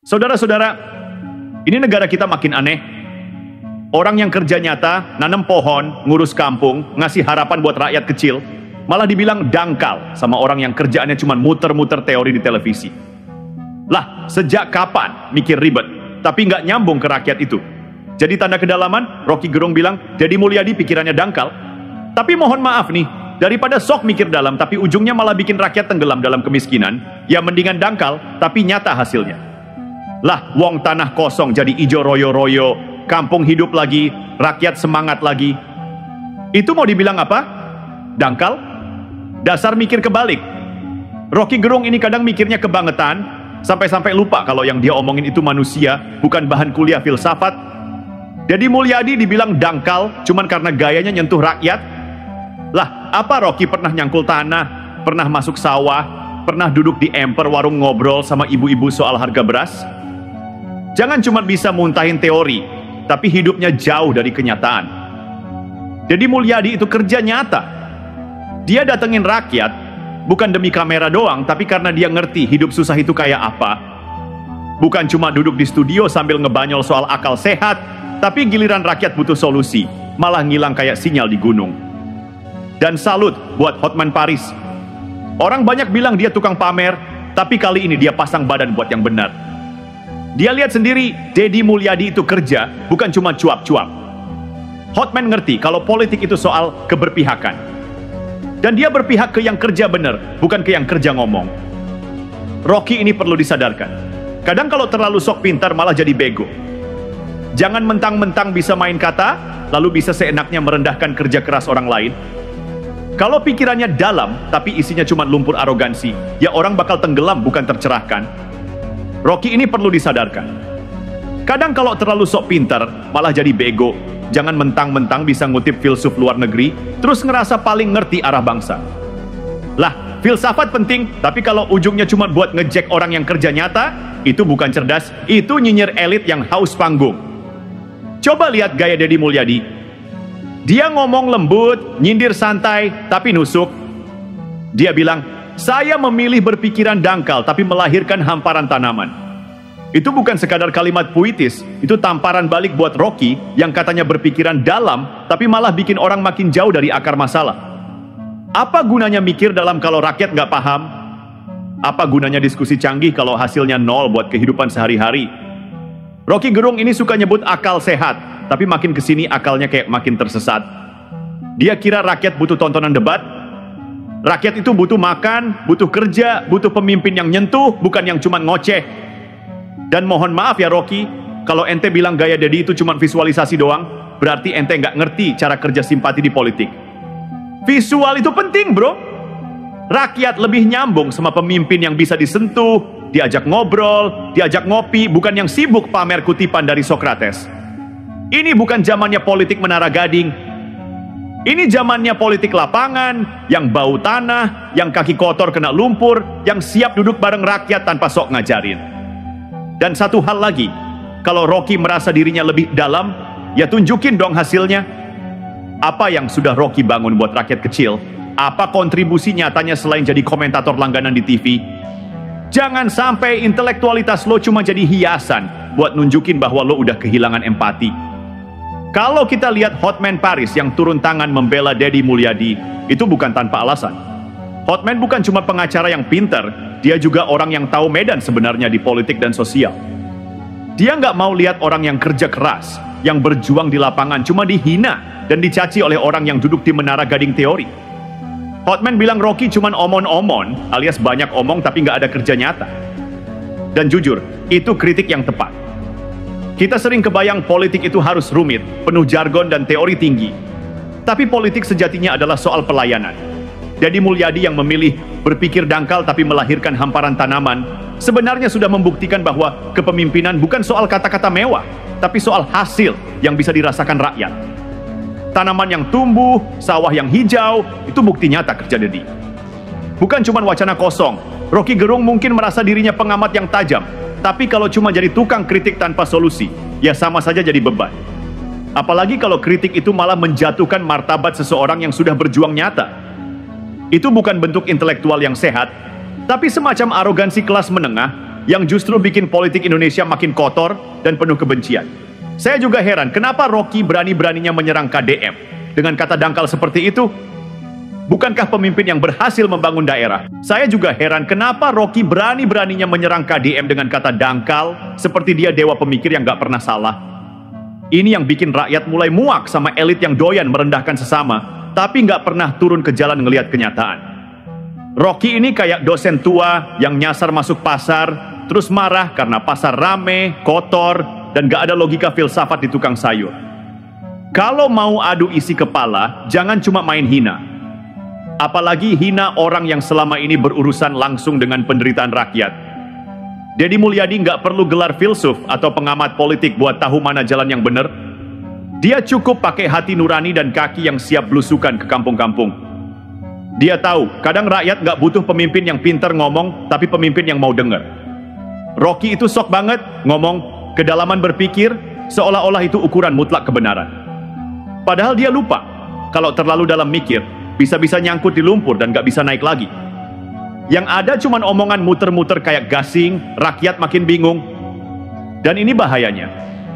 Saudara-saudara, ini negara kita makin aneh. Orang yang kerja nyata, nanam pohon, ngurus kampung, ngasih harapan buat rakyat kecil, malah dibilang dangkal sama orang yang kerjaannya cuma muter-muter teori di televisi. Lah, sejak kapan mikir ribet, tapi nggak nyambung ke rakyat itu? Jadi tanda kedalaman, Rocky Gerung bilang, Deddy Mulyadi pikirannya dangkal. Tapi mohon maaf nih, daripada sok mikir dalam, tapi ujungnya malah bikin rakyat tenggelam dalam kemiskinan, ya mendingan dangkal, tapi nyata hasilnya. Lah, wong tanah kosong jadi ijo royo-royo, kampung hidup lagi, rakyat semangat lagi. Itu mau dibilang apa? Dangkal? Dasar mikir kebalik. Rocky Gerung ini kadang mikirnya kebangetan, sampai-sampai lupa kalau yang dia omongin itu manusia, bukan bahan kuliah filsafat. Deddy Mulyadi dibilang dangkal cuman karena gayanya nyentuh rakyat. Lah, apa Rocky pernah nyangkul tanah, pernah masuk sawah, pernah duduk di emper warung ngobrol sama ibu-ibu soal harga beras? Jangan cuma bisa muntahin teori, tapi hidupnya jauh dari kenyataan. Deddy Mulyadi itu kerja nyata. Dia datengin rakyat, bukan demi kamera doang, tapi karena dia ngerti hidup susah itu kayak apa. Bukan cuma duduk di studio sambil ngebanyol soal akal sehat, tapi giliran rakyat butuh solusi, malah ngilang kayak sinyal di gunung. Dan salut buat Hotman Paris. Orang banyak bilang dia tukang pamer, tapi kali ini dia pasang badan buat yang benar. Dia lihat sendiri, Deddy Mulyadi itu kerja, bukan cuma cuap-cuap. Hotman ngerti kalau politik itu soal keberpihakan. Dan dia berpihak ke yang kerja benar, bukan ke yang kerja ngomong. Rocky ini perlu disadarkan. Kadang kalau terlalu sok pintar malah jadi bego. Jangan mentang-mentang bisa main kata, lalu bisa seenaknya merendahkan kerja keras orang lain. Kalau pikirannya dalam, tapi isinya cuma lumpur arogansi, ya orang bakal tenggelam bukan tercerahkan. Rocky ini perlu disadarkan. Kadang kalau terlalu sok pintar, malah jadi bego. Jangan mentang-mentang bisa ngutip filsuf luar negeri, terus ngerasa paling ngerti arah bangsa. Lah, filsafat penting, tapi kalau ujungnya cuma buat ngejek orang yang kerja nyata, itu bukan cerdas, itu nyinyir elit yang haus panggung. Coba lihat gaya Deddy Mulyadi. Dia ngomong lembut, nyindir santai, tapi nusuk. Dia bilang, saya memilih berpikiran dangkal, tapi melahirkan hamparan tanaman. Itu bukan sekadar kalimat puitis, itu tamparan balik buat Rocky yang katanya berpikiran dalam, tapi malah bikin orang makin jauh dari akar masalah. Apa gunanya mikir dalam kalau rakyat nggak paham? Apa gunanya diskusi canggih kalau hasilnya nol buat kehidupan sehari-hari? Rocky Gerung ini suka nyebut akal sehat, tapi makin kesini akalnya kayak makin tersesat. Dia kira rakyat butuh tontonan debat. Rakyat itu butuh makan, butuh kerja, butuh pemimpin yang nyentuh, bukan yang cuma ngoceh. Dan mohon maaf ya Rocky, kalau ente bilang gaya Deddy itu cuma visualisasi doang, berarti ente nggak ngerti cara kerja simpati di politik. Visual itu penting bro. Rakyat lebih nyambung sama pemimpin yang bisa disentuh, diajak ngobrol, diajak ngopi, bukan yang sibuk pamer kutipan dari Socrates. Ini bukan zamannya politik Menara Gading. Ini zamannya politik lapangan, yang bau tanah, yang kaki kotor kena lumpur, yang siap duduk bareng rakyat tanpa sok ngajarin. Dan satu hal lagi, kalau Rocky merasa dirinya lebih dalam, ya tunjukin dong hasilnya. Apa yang sudah Rocky bangun buat rakyat kecil? Apa kontribusi nyatanya selain jadi komentator langganan di TV? Jangan sampai intelektualitas lo cuma jadi hiasan buat nunjukin bahwa lo udah kehilangan empati. Kalau kita lihat Hotman Paris yang turun tangan membela Deddy Mulyadi, itu bukan tanpa alasan. Hotman bukan cuma pengacara yang pintar, dia juga orang yang tahu medan sebenarnya di politik dan sosial. Dia nggak mau lihat orang yang kerja keras, yang berjuang di lapangan cuma dihina dan dicaci oleh orang yang duduk di Menara Gading teori. Hotman bilang Rocky cuman omon-omon, alias banyak omong tapi nggak ada kerja nyata. Dan jujur, itu kritik yang tepat. Kita sering kebayang politik itu harus rumit, penuh jargon dan teori tinggi. Tapi politik sejatinya adalah soal pelayanan. Deddy Mulyadi yang memilih berpikir dangkal tapi melahirkan hamparan tanaman, sebenarnya sudah membuktikan bahwa kepemimpinan bukan soal kata-kata mewah, tapi soal hasil yang bisa dirasakan rakyat. Tanaman yang tumbuh, sawah yang hijau, itu bukti nyata kerja Deddy. Bukan cuma wacana kosong. Rocky Gerung mungkin merasa dirinya pengamat yang tajam, tapi kalau cuma jadi tukang kritik tanpa solusi, ya sama saja jadi beban. Apalagi kalau kritik itu malah menjatuhkan martabat seseorang yang sudah berjuang nyata. Itu bukan bentuk intelektual yang sehat, tapi semacam arogansi kelas menengah yang justru bikin politik Indonesia makin kotor dan penuh kebencian. Saya juga heran kenapa Rocky berani-beraninya menyerang KDM dengan kata dangkal seperti itu. Bukankah pemimpin yang berhasil membangun daerah? Saya juga heran kenapa Rocky berani-beraninya menyerang KDM dengan kata dangkal, seperti dia dewa pemikir yang gak pernah salah. Ini yang bikin rakyat mulai muak sama elit yang doyan merendahkan sesama, tapi gak pernah turun ke jalan ngelihat kenyataan. Rocky ini kayak dosen tua yang nyasar masuk pasar, terus marah karena pasar rame, kotor, dan gak ada logika filsafat di tukang sayur. Kalau mau adu isi kepala, jangan cuma main hina. Apalagi hina orang yang selama ini berurusan langsung dengan penderitaan rakyat. Deddy Mulyadi nggak perlu gelar filsuf atau pengamat politik buat tahu mana jalan yang benar. Dia cukup pakai hati nurani dan kaki yang siap belusukan ke kampung-kampung. Dia tahu, kadang rakyat nggak butuh pemimpin yang pintar ngomong, tapi pemimpin yang mau denger. Rocky itu sok banget ngomong, kedalaman berpikir, seolah-olah itu ukuran mutlak kebenaran. Padahal dia lupa, kalau terlalu dalam mikir, bisa-bisa nyangkut di lumpur dan gak bisa naik lagi. Yang ada cuman omongan muter-muter kayak gasing, rakyat makin bingung. Dan ini bahayanya.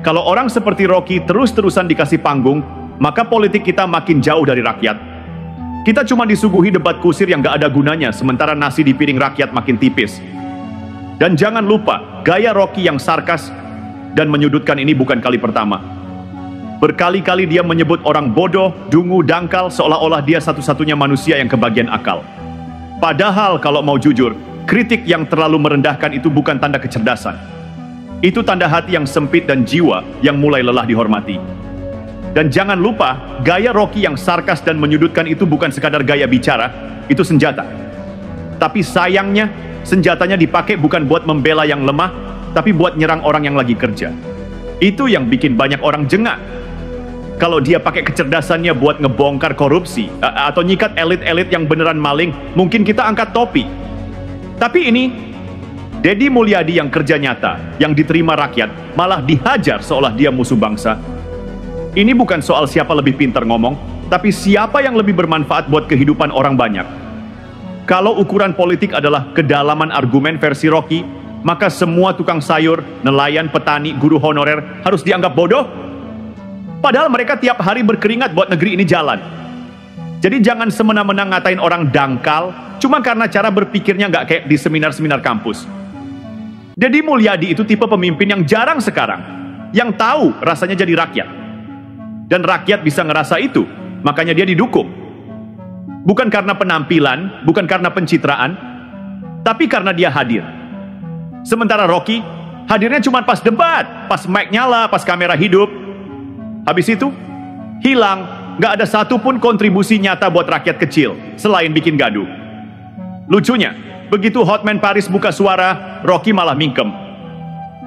Kalau orang seperti Rocky terus-terusan dikasih panggung, maka politik kita makin jauh dari rakyat. Kita cuma disuguhi debat kusir yang gak ada gunanya, sementara nasi di piring rakyat makin tipis. Dan jangan lupa, gaya Rocky yang sarkas dan menyudutkan ini bukan kali pertama. Berkali-kali dia menyebut orang bodoh, dungu, dangkal, seolah-olah dia satu-satunya manusia yang kebagian akal. Padahal kalau mau jujur, kritik yang terlalu merendahkan itu bukan tanda kecerdasan. Itu tanda hati yang sempit dan jiwa yang mulai lelah dihormati. Dan jangan lupa, gaya Rocky yang sarkas dan menyudutkan itu bukan sekadar gaya bicara, itu senjata. Tapi sayangnya, senjatanya dipakai bukan buat membela yang lemah, tapi buat nyerang orang yang lagi kerja. Itu yang bikin banyak orang jengak. Kalau dia pakai kecerdasannya buat ngebongkar korupsi, atau nyikat elit-elit yang beneran maling, mungkin kita angkat topi. Tapi ini, Deddy Mulyadi yang kerja nyata, yang diterima rakyat, malah dihajar seolah dia musuh bangsa. Ini bukan soal siapa lebih pintar ngomong, tapi siapa yang lebih bermanfaat buat kehidupan orang banyak. Kalau ukuran politik adalah kedalaman argumen versi Rocky, maka semua tukang sayur, nelayan, petani, guru honorer harus dianggap bodoh. Padahal mereka tiap hari berkeringat buat negeri ini jalan. Jadi jangan semena-mena ngatain orang dangkal, cuma karena cara berpikirnya nggak kayak di seminar-seminar kampus. Deddy Mulyadi itu tipe pemimpin yang jarang sekarang, yang tahu rasanya jadi rakyat. Dan rakyat bisa ngerasa itu, makanya dia didukung. Bukan karena penampilan, bukan karena pencitraan, tapi karena dia hadir. Sementara Rocky, hadirnya cuma pas debat, pas mic nyala, pas kamera hidup. Habis itu, hilang, gak ada satupun kontribusi nyata buat rakyat kecil, selain bikin gaduh. Lucunya, begitu Hotman Paris buka suara, Rocky malah mingkem.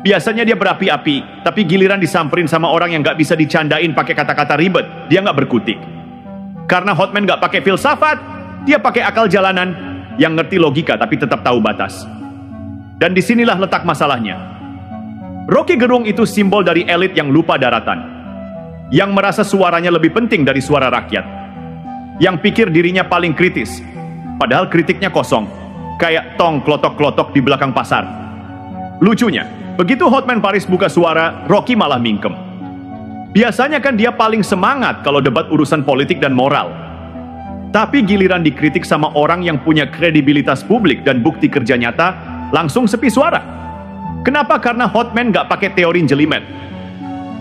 Biasanya dia berapi-api, tapi giliran disamperin sama orang yang gak bisa dicandain pakai kata-kata ribet, dia gak berkutik. Karena Hotman gak pakai filsafat, dia pakai akal jalanan, yang ngerti logika tapi tetap tahu batas. Dan disinilah letak masalahnya. Rocky Gerung itu simbol dari elit yang lupa daratan, yang merasa suaranya lebih penting dari suara rakyat, yang pikir dirinya paling kritis, padahal kritiknya kosong, kayak tong klotok-klotok di belakang pasar. Lucunya, begitu Hotman Paris buka suara, Rocky malah mingkem. Biasanya kan dia paling semangat kalau debat urusan politik dan moral. Tapi giliran dikritik sama orang yang punya kredibilitas publik dan bukti kerja nyata, langsung sepi suara. Kenapa? Karena Hotman gak pakai teori jelimet.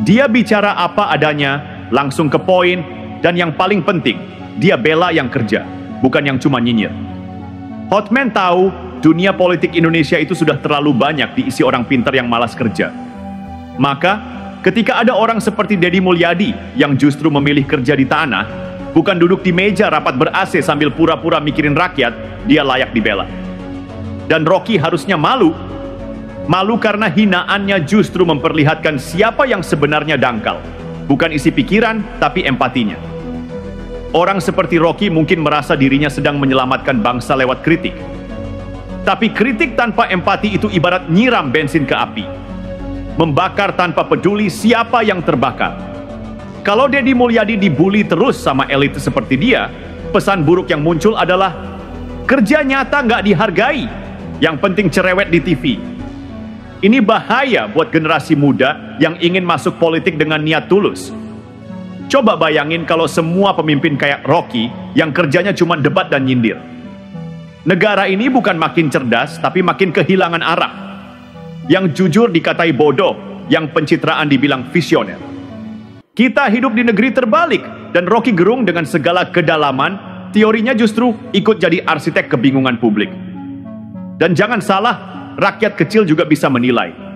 Dia bicara apa adanya, langsung ke poin, dan yang paling penting, dia bela yang kerja, bukan yang cuma nyinyir. Hotman tahu dunia politik Indonesia itu sudah terlalu banyak diisi orang pintar yang malas kerja. Maka, ketika ada orang seperti Deddy Mulyadi yang justru memilih kerja di tanah, bukan duduk di meja rapat ber-AC sambil pura-pura mikirin rakyat, dia layak dibela. Dan Rocky harusnya malu. Malu karena hinaannya justru memperlihatkan siapa yang sebenarnya dangkal. Bukan isi pikiran, tapi empatinya. Orang seperti Rocky mungkin merasa dirinya sedang menyelamatkan bangsa lewat kritik. Tapi kritik tanpa empati itu ibarat nyiram bensin ke api. Membakar tanpa peduli siapa yang terbakar. Kalau Deddy Mulyadi dibully terus sama elit seperti dia, pesan buruk yang muncul adalah kerja nyata nggak dihargai. Yang penting cerewet di TV. Ini bahaya buat generasi muda yang ingin masuk politik dengan niat tulus. Coba bayangin kalau semua pemimpin kayak Rocky yang kerjanya cuma debat dan nyindir. Negara ini bukan makin cerdas, tapi makin kehilangan arah. Yang jujur dikatai bodoh, yang pencitraan dibilang visioner. Kita hidup di negeri terbalik, dan Rocky Gerung dengan segala kedalaman, teorinya justru ikut jadi arsitek kebingungan publik. Dan jangan salah, rakyat kecil juga bisa menilai.